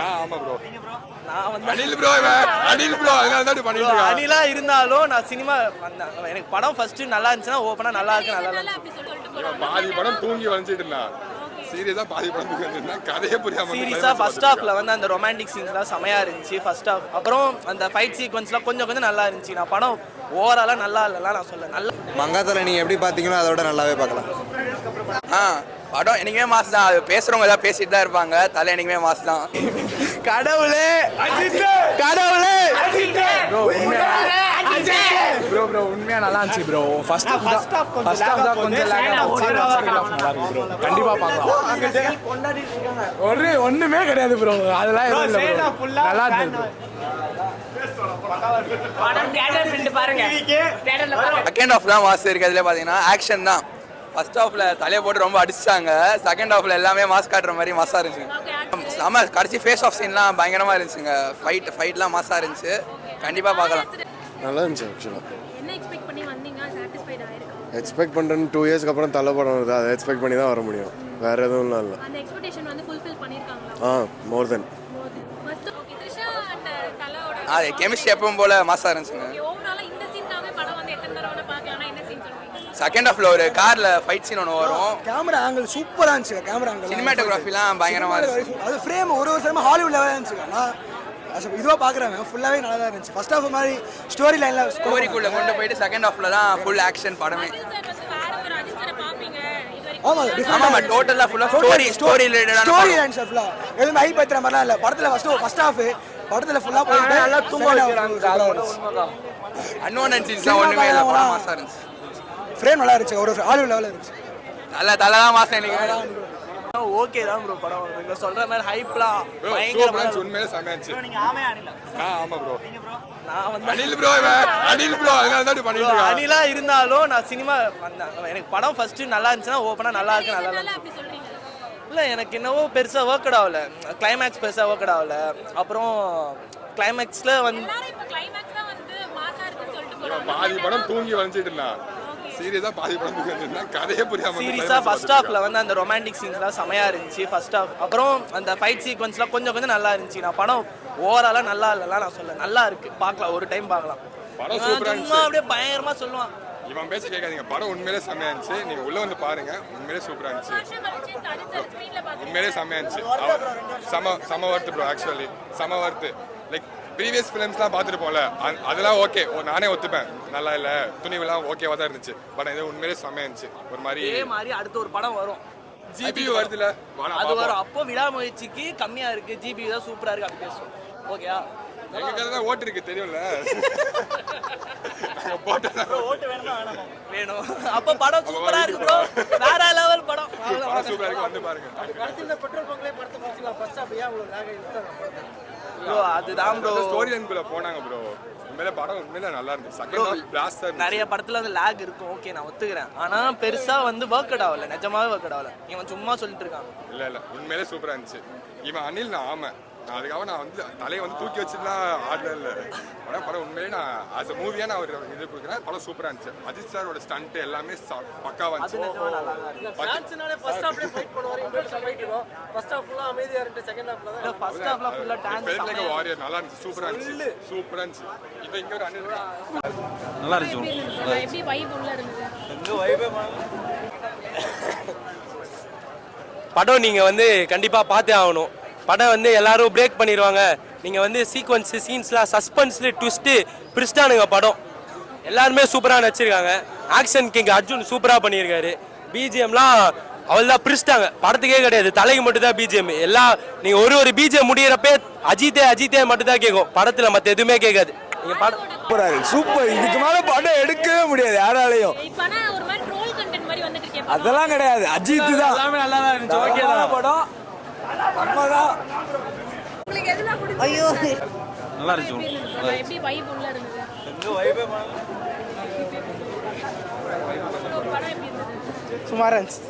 ஆமா ப்ரோ. நான் வந்து அனில் ப்ரோ அதனால தான் பண்ணிட்டு இருக்கேன். அனிலா இருந்தாலும் நான் சினிமா எனக்கு படம் ஃபர்ஸ்ட் நல்லா இருந்துச்சுன்னா ஓப்பனா நல்லா இருக்கு நல்லா இருக்கு. பாதி படம் தூங்கி வந்துட்டு இருந்தான். சீரியஸா பாதி படம் தூங்கி வந்துட்டான். கதையே புரியாம சீரியஸா ஃபர்ஸ்ட் ஹாஃப்ல வந்து அந்த ரொமான்டிக் சீன்ஸ்லாம் செமையா இருந்துச்சு ஃபர்ஸ்ட் ஹாஃப். அப்புறம் அந்த ஃபைட் சீக்வன்ஸ்லாம் கொஞ்சம் நல்லா இருந்துச்சு. நான் படம் ஓவராலா நல்லா இல்லலாம் நான் சொல்ல. நல்ல மங்காத்தல நீங்க எப்படி பாத்தீங்களோ அதோட நல்லாவே பார்க்கலாம். படம் என்னைக்குமே மாசு தான். அது பேசுறவங்க ஏதாவது பேசிட்டு தான் இருப்பாங்க. தலை என்னைக்குமே மாசு தான். கடவுளே கடவுளே ப்ரோ உண்மையா நல்லா இருந்துச்சு ப்ரோ. ஃபர்ஸ்ட் ஹாஃப் தான் கொஞ்சம் லாக் ஆச்சு. செகண்ட் ஹாஃப் நல்லா இருக்கு ப்ரோ. கண்டிப்பா பார்க்கலாம். ஒண்ணுமே கிடையாது ப்ரோ. அதெல்லாம் எதுவும் இல்ல ப்ரோ. நல்லா இருந்துச்சு. செகண்ட் ஹாஃப் தான் மாசு இருக்கு. அதுல பாத்தீங்கன்னா ஆக்ஷன் தான். ஃபர்ஸ்ட் ஹாஃப்ல தலையை போட்டு ரொம்ப அடிச்சாங்க. செகண்ட் ஹாஃப்ல எல்லாமே மாஸ் காட்டுற மாதிரி மாசா இருந்துச்சு. ஆமா கடைசி ஃபேஸ் ஆஃப் சீன்லாம் பயங்கரமா இருந்துச்சுங்க. ஃபைட்லாம் மாசா இருந்துச்சு. கண்டிப்பா பார்க்கலாம். நல்லா இருந்துச்சு ஆக்சுவலா. என்ன எக்ஸ்பெக்ட் பண்ணி வந்தீங்க? சாட்டிஸ்ஃபைட் ஆயிருக்கா? எக்ஸ்பெக்ட் பண்றேன் 2 இயர்ஸ்க்கு அப்புறம் தலை படம் வருது. அதை எக்ஸ்பெக்ட் பண்ணி தான் வர முடியும். வேற எதுவும் இல்லை. அந்த எக்ஸ்பெக்டேஷன் வந்து ஃபுல்ஃபில் பண்ணிருக்காங்களா? More then. First okay Trisha and தலோட கெமிஸ்ட்ரி எப்பவும் போல மாசா இருந்துச்சுங்க. ஓவராலா இந்த சீன்காவே படம் வந்து எத்தனை தடவை பார்க்கலாம்னா என்ன சீன் சொல்லுவீங்க? செகண்ட் ஹாஃப்ல ஒரு கார்ல ஃபைட் சீன் ஒன்று வரும். கேமரா ஆங்கிள் சூப்பரா இருந்துச்சு. கேமரா ஆங்கிள் சினிமாட்டோகிராஃபிலாம் பயங்கரமா இருந்துச்சு. அது ஃப்ரேம் ஒரு சினிமா ஹாலிவுட் லெவலில் இருந்துச்சு. நான் இதுவாக பார்க்குறாங்க ஃபுல்லாகவே நல்லா தான் இருந்துச்சு. ஃபர்ஸ்ட் ஹாஃப் மாதிரி ஸ்டோரி லைனில் ஸ்டோரிக்குள்ள கொண்டு போயிட்டு செகண்ட் ஹாஃப்ல தான் ஃபுல் ஆக்ஷன் படமே. ஆமா டோட்டலா ஃபுல்லா ஸ்டோரி ரிலேட்டடான ஸ்டோரி லைன்ஸ் ஃபுல்லாக எதுவும் ஹை பத்துற மாதிரிலாம் இல்லை. படத்தில் ஃபர்ஸ்ட் ஹாஃப் படத்தில் ஃபுல்லாக போயிட்டு நல்லா தூங்க வைக்கிறாங்க. அன்வான்ட் சீன்ஸ்லாம் ஒண்ணுமே இல்லை. படம் மாசா இருந்துச்சு. ஃப்ரேம் நல்லா இருந்துச்சு. ஒரு ஹாலிவுட் லெவலில் இருந்துச்சு. தலை தான் மாசம் எனக்கு. ஓகே தான் ப்ரோ. படம் நீங்க சொல்ற மாதிரி ஹைப்லாம் பயங்கரமா உண்மையிலே செமையாச்சு. நீங்க ஆமையா அனிலா? ஆமா ப்ரோ. நான் வந்து அனில் ப்ரோ அதனால தான் பண்ணிட்டு இருக்கேன். அனிலா இருந்தாலும் நான் சினிமா எனக்கு படம் ஃபர்ஸ்ட் நல்லா இருந்துச்சுன்னா ஓப்பனா நல்லா இருக்கு நல்லா இருக்கு. அப்படி சொல்றீங்க? இல்லை எனக்கு என்னவோ பெருசாக ஒர்க் அவுட் ஆகல. கிளைமேக்ஸ் பெருசாக ஒர்க் அவுட் ஆகல. அப்புறம் கிளைமேக்ஸில் வந்து எல்லாரும் இப்ப கிளைமாக்ஸ் தான் வந்து மாசா இருக்குன்னு சொல்லிட்டு போறாங்க. பாதி படம் தூங்கி வந்துட்டு இருந்தான். சீரியஸா பாதி படம் தூங்கி வந்துட்டான். கதையே புரியாம சீரியஸா ஃபர்ஸ்ட் ஹாஃப்ல வந்து அந்த ரொமான்டிக் சீன்ஸ்லாம் செமையா இருந்துச்சு ஃபர்ஸ்ட் ஹாஃப். அப்புறம் அந்த ஃபைட் சீக்வன்ஸ்லாம் கொஞ்சம் நல்லா இருந்துச்சு. நான் படம் ஓவராலா நல்லா இல்லலாம் நான் சொல்ல. நல்லா இருக்கு. பார்க்கலாம் ஒரு டைம் பார்க்கலாம். படம் சூப்பரா இருந்துச்சு. சும்மா அப்படியே பயங்கரமா சொல்லுவான். இவன் பேச கேட்காதீங்க. படம் உண்மையிலே செம்மையா இருந்துச்சு. நீங்க உள்ள வந்து பாருங்க. உண்மையிலே சூப்பரா இருந்துச்சு. உண்மையிலே செம்மையா இருந்துச்சு. சம வர்த்து ப்ரோ. ஆக்சுவலி சம வர்த்து. லைக் ப்ரீவியஸ் ஃபிலிம்ஸ்லாம் பார்த்துருப்போம்ல அதெல்லாம் ஓகே நானே ஒத்துப்பேன். நல்லா இல்லை துணிவெல்லாம் ஓகேவா தான் இருந்துச்சு. பட் இது உண்மையிலே செம்மையா இருந்துச்சு. ஒரு மாதிரி அடுத்த ஒரு படம் வரும். ஜிபியு வருதுல அது வரும். அப்போ விடாமுயற்சிக்கு கம்மியா இருக்கு. ஜிபியு தான் சூப்பரா இருக்கு அப்படி பேசுவோம். ஓகேயா? எங்க கையில தான் ஓட்டு இருக்கு தெரியும்ல. ஓட்டு வேணும். அப்போ படம் சூப்பரா இருக்கு ப்ரோ. வேற லெவல் படம். சூப்பரா இருக்கு. வந்து பாருங்க. பெட்ரோல் பங்க்லேயே படத்தை முடிச்சுக்கலாம். ஃபர்ஸ்ட் ஹாஃப் ஏன் அவ்வளோ லாக் ப்ரோ அதுதான் ப்ரோ. ஸ்டோரி லைனுக்குள்ள போனாங்க ப்ரோ. உண்மையிலே படம் உண்மையிலே நல்லா இருந்துச்சு. Second half plaster. நிறைய படத்துல வந்து லாக் இருக்கும். ஓகே நான் ஒத்துக்கிறேன். ஆனா பெருசா வந்து ஒர்க் அவுட் ஆகல. நிஜமாவே ஒர்க் அவுட் ஆகல. இவன் சும்மா சொல்லிட்டு இருக்கான். இல்ல உண்மையிலே சூப்பரா இருந்துச்சு. இவன் அனில் நான் ஆமை. அதுக்காக நான் வந்து தலையை வந்து தூக்கி வச்சுலாம் ஆடல இல்லை. ஆனால் படம் உண்மையிலே நான் ஆஸ் அ மூவியாக நான் ஒரு இது கொடுக்குறேன். படம் சூப்பராக இருந்துச்சு. அஜித் சாரோட ஸ்டண்ட் எல்லாமே பக்காவாக இருந்துச்சு. வாரியர் நல்லா இருந்துச்சு. சூப்பராக இருந்துச்சு. சூப்பராக இருந்துச்சு. இப்போ இங்கே ஒரு அனில் நல்லா இருந்துச்சு. எப்படி வைப் உள்ள இருந்தது? படம் நீங்கள் வந்து கண்டிப்பாக பார்த்தே ஆகணும். படம் வந்து எல்லாரும் பிரேக் பண்ணிடுவாங்க. நீங்கள் வந்து சீக்வன்ஸு சீன்ஸ்லாம் சஸ்பென்ஸில் ட்விஸ்ட்டு பிரிஸ்டானுங்க. படம் எல்லாருமே சூப்பராக நடிச்சிருக்காங்க. ஆக்ஷன் கிங் அர்ஜுன் சூப்பராக பண்ணியிருக்காரு. பிஜிஎம்லாம் அவள் தான் பிரிஸ்டாங்க. படத்துக்கே கிடையாது, தலைக்கு மட்டும் தான் பிஜிஎம். எல்லாம் நீங்கள் ஒரு பிஜிஎம் முடிகிறப்பே அஜித்தே மட்டும் தான் கேட்கும். படத்தில் மற்ற எதுவுமே கேட்காது. நீங்கள் படம் சூப்பர். இதுக்கு மேலே படம் எடுக்கவே முடியாது யாராலையும். அதெல்லாம் கிடையாது. அஜித் தான் எல்லாமே நல்லா தான் இருந்துச்சு. ஓகே தான் படம். ஐயோ நல்லா இருந்துச்சு. எப்படி வைப் உள்ள இருந்தது? சுமாரா இருந்துச்சு.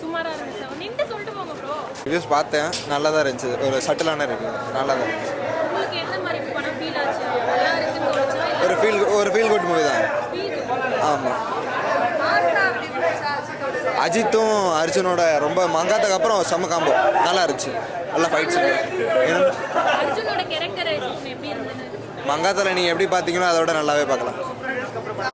நின்று சொல்லிட்டு போங்க ப்ரோ. ரிவ்யூஸ் பார்த்தேன். நல்லா தான் இருந்துச்சு. ஒரு சட்டிலான ரிவ்யூ. நல்லா தான் இருந்துச்சு. உங்களுக்கு என்ன மாதிரி படம் ஃபீல் ஆச்சு? நல்லா இருக்குன்னு தோணுச்சா? ஒரு ஃபீல் குட் மூவி தான். ஆமாம். அஜித்தும் அர்ஜுனோட ரொம்ப மங்காத்துக்கு அப்புறம் செம்ம காம்போ நல்லா இருந்துச்சு. நல்ல ஃபைட்ஸ். அர்ஜுனோட கேரக்டர் எப்படி இருந்தது? மங்காத்தில் நீங்கள் எப்படி பார்த்தீங்களோ அதோட நல்லாவே பார்க்கலாம்.